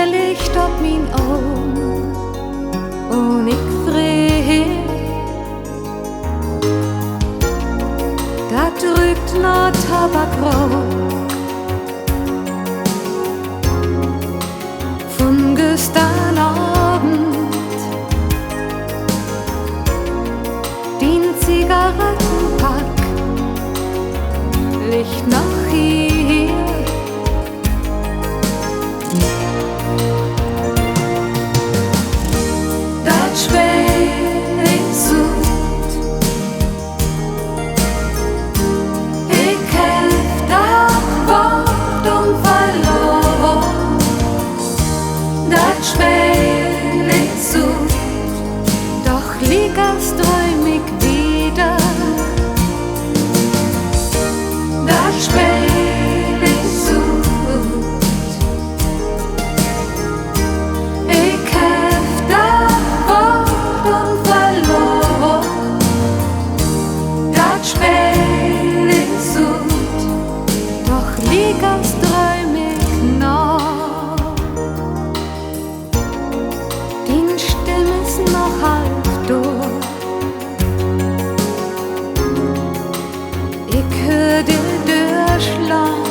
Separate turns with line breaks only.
Licht op mijn ogen en ik vrees dat ruikt naar tabakrook von gestern Abend. Den Zigarettenpack liegt noch hier. Das Schweißut, ich helf das Wort verloren. Das Schweißut, doch liegt es träumig wieder. Das Schweißut, ich helf das Wort verloren. Das Schweißut, doch liegt es träumig noch. Die Stimme ist noch halb durch. Ich hör dir durchschlagen.